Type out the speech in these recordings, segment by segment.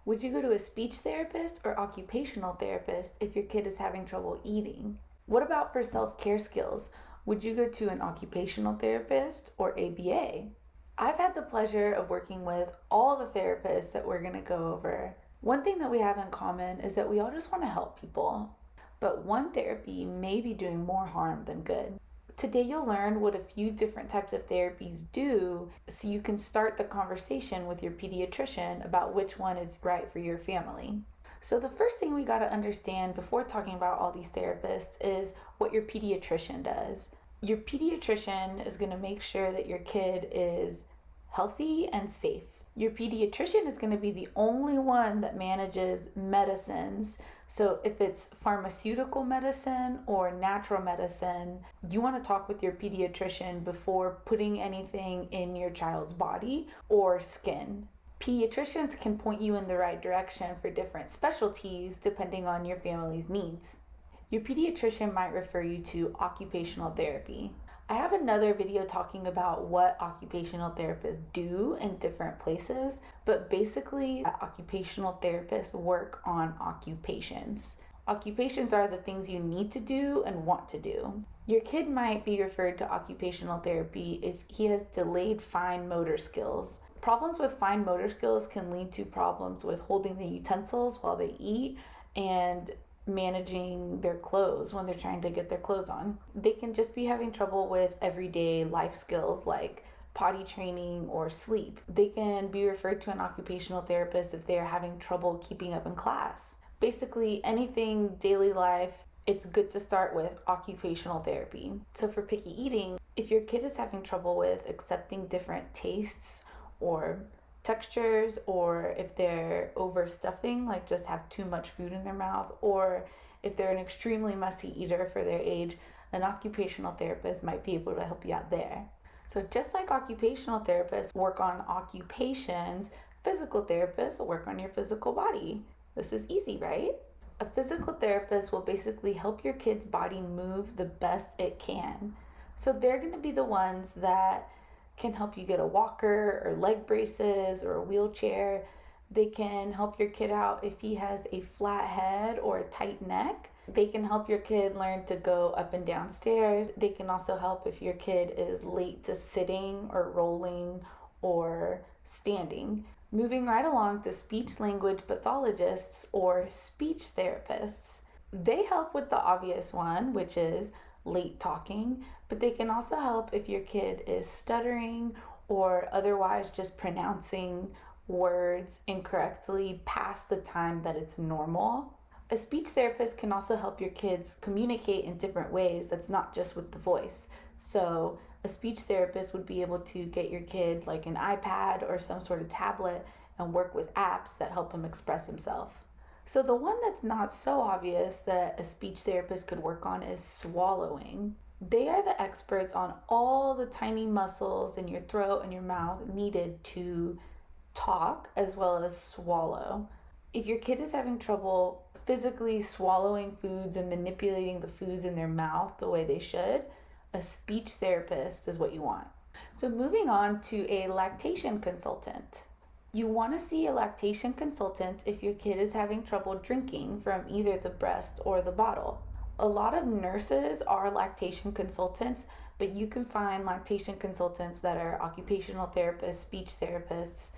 Would you go to a speech therapist or occupational therapist if your kid is having trouble eating? What about for self-care skills? Would you go to an occupational therapist or ABA? I've had the pleasure of working with all the therapists that we're going to go over. One thing that we have in common is that we all just want to help people, but one therapy may be doing more harm than good. Today you'll learn what a few different types of therapies do so you can start the conversation with your pediatrician about which one is right for your family. So the first thing we got to understand before talking about all these therapists is what your pediatrician does. Your pediatrician is going to make sure that your kid is healthy and safe. Your pediatrician is going to be the only one that manages medicines. So if it's pharmaceutical medicine or natural medicine, you want to talk with your pediatrician before putting anything in your child's body or skin. Pediatricians can point you in the right direction for different specialties depending on your family's needs. Your pediatrician might refer you to occupational therapy. I have another video talking about what occupational therapists do in different places, but basically occupational therapists work on occupations. Occupations are the things you need to do and want to do. Your kid might be referred to occupational therapy if he has delayed fine motor skills. Problems with fine motor skills can lead to problems with holding the utensils while they eat and managing their clothes when they're trying to get their clothes on. They can just be having trouble with everyday life skills like potty training or sleep. They can be referred to an occupational therapist if they are having trouble keeping up in class. Basically, anything daily life, it's good to start with occupational therapy. So for picky eating, if your kid is having trouble with accepting different tastes or textures, or if they're overstuffing, like just have too much food in their mouth, or if they're an extremely messy eater for their age, an occupational therapist might be able to help you out there. So just like occupational therapists work on occupations, physical therapists will work on your physical body. This is easy, right? A physical therapist will basically help your kid's body move the best it can. So they're going to be the ones that can help you get a walker or leg braces or a wheelchair. They can help your kid out if he has a flat head or a tight neck. They can help your kid learn to go up and down stairs. They can also help if your kid is late to sitting or rolling or standing. Moving right along to speech language pathologists or speech therapists. They help with the obvious one, which is late talking, but they can also help if your kid is stuttering or otherwise just pronouncing words incorrectly past the time that it's normal. A speech therapist can also help your kids communicate in different ways that's not just with the voice. So a speech therapist would be able to get your kid like an iPad or some sort of tablet and work with apps that help him express himself. So the one that's not so obvious that a speech therapist could work on is swallowing. They are the experts on all the tiny muscles in your throat and your mouth needed to talk as well as swallow. If your kid is having trouble physically swallowing foods and manipulating the foods in their mouth the way they should, a speech therapist is what you want. So moving on to a lactation consultant. You want to see a lactation consultant if your kid is having trouble drinking from either the breast or the bottle. A lot of nurses are lactation consultants, but you can find lactation consultants that are occupational therapists, speech therapists,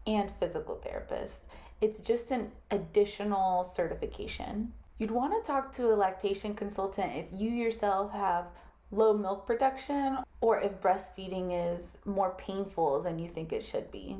and physical therapists. It's just an additional certification. You'd want to talk to a lactation consultant if you yourself have low milk production or if breastfeeding is more painful than you think it should be.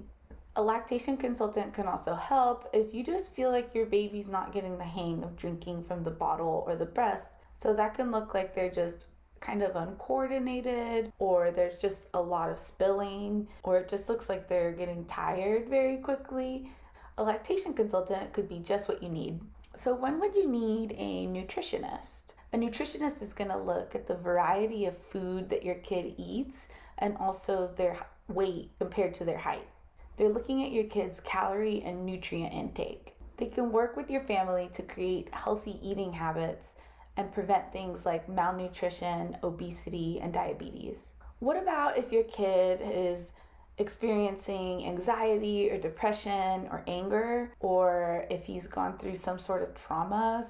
A lactation consultant can also help if you just feel like your baby's not getting the hang of drinking from the bottle or the breast. So that can look like they're just kind of uncoordinated, or there's just a lot of spilling, or it just looks like they're getting tired very quickly. A lactation consultant could be just what you need. So when would you need a nutritionist? A nutritionist is going to look at the variety of food that your kid eats and also their weight compared to their height. They're looking at your kid's calorie and nutrient intake. They can work with your family to create healthy eating habits and prevent things like malnutrition, obesity, and diabetes. What about if your kid is experiencing anxiety or depression or anger, or if he's gone through some sort of trauma,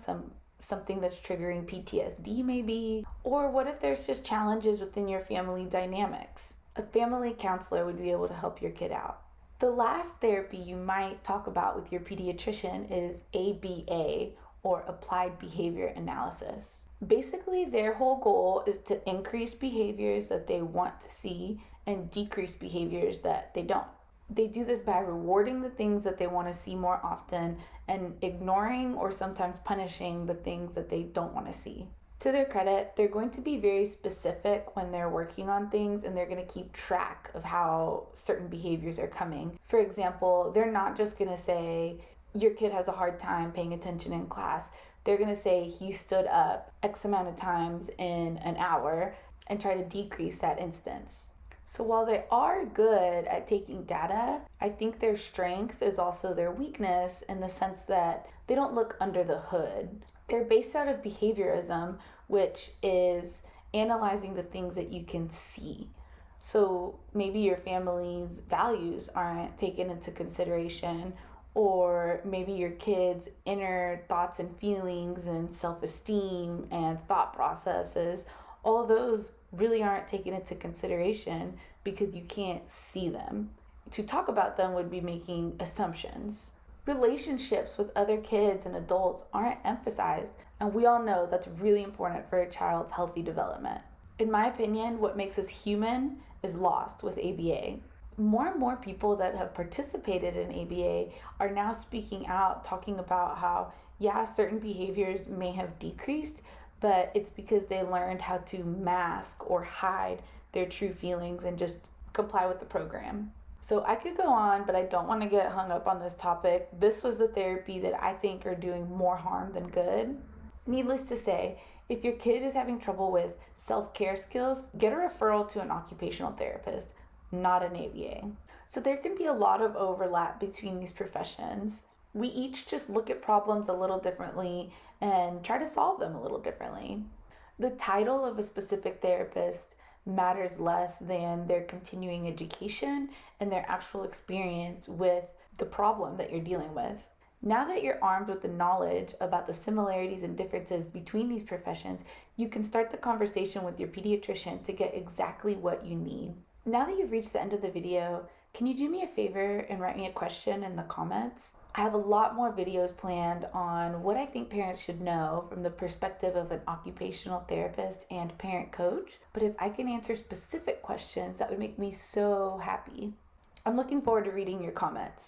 something that's triggering PTSD maybe, or what if there's just challenges within your family dynamics. A family counselor would be able to help your kid out. The last therapy you might talk about with your pediatrician is ABA, or Applied Behavior Analysis. Basically, their whole goal is to increase behaviors that they want to see and decrease behaviors that they don't. They do this by rewarding the things that they want to see more often and ignoring or sometimes punishing the things that they don't want to see. To their credit, they're going to be very specific when they're working on things, and they're going to keep track of how certain behaviors are coming. For example, they're not just going to say, your kid has a hard time paying attention in class. They're going to say he stood up X amount of times in an hour and try to decrease that instance. So while they are good at taking data, I think their strength is also their weakness in the sense that they don't look under the hood. They're based out of behaviorism, which is analyzing the things that you can see. So maybe your family's values aren't taken into consideration, or maybe your kids' inner thoughts and feelings and self-esteem and thought processes, all those really aren't taken into consideration because you can't see them. To talk about them would be making assumptions. Relationships with other kids and adults aren't emphasized, and we all know that's really important for a child's healthy development. In my opinion, what makes us human is lost with ABA. More and more people that have participated in ABA are now speaking out, talking about how, certain behaviors may have decreased, but it's because they learned how to mask or hide their true feelings and just comply with the program. So I could go on, but I don't want to get hung up on this topic. This was the therapy that I think are doing more harm than good. Needless to say, if your kid is having trouble with self-care skills, get a referral to an occupational therapist, not an ABA. So there can be a lot of overlap between these professions. We each just look at problems a little differently and try to solve them a little differently. The title of a specific therapist matters less than their continuing education and their actual experience with the problem that you're dealing with. Now that you're armed with the knowledge about the similarities and differences between these professions, you can start the conversation with your pediatrician to get exactly what you need. Now that you've reached the end of the video, can you do me a favor and write me a question in the comments? I have a lot more videos planned on what I think parents should know from the perspective of an occupational therapist and parent coach, but if I can answer specific questions, that would make me so happy. I'm looking forward to reading your comments.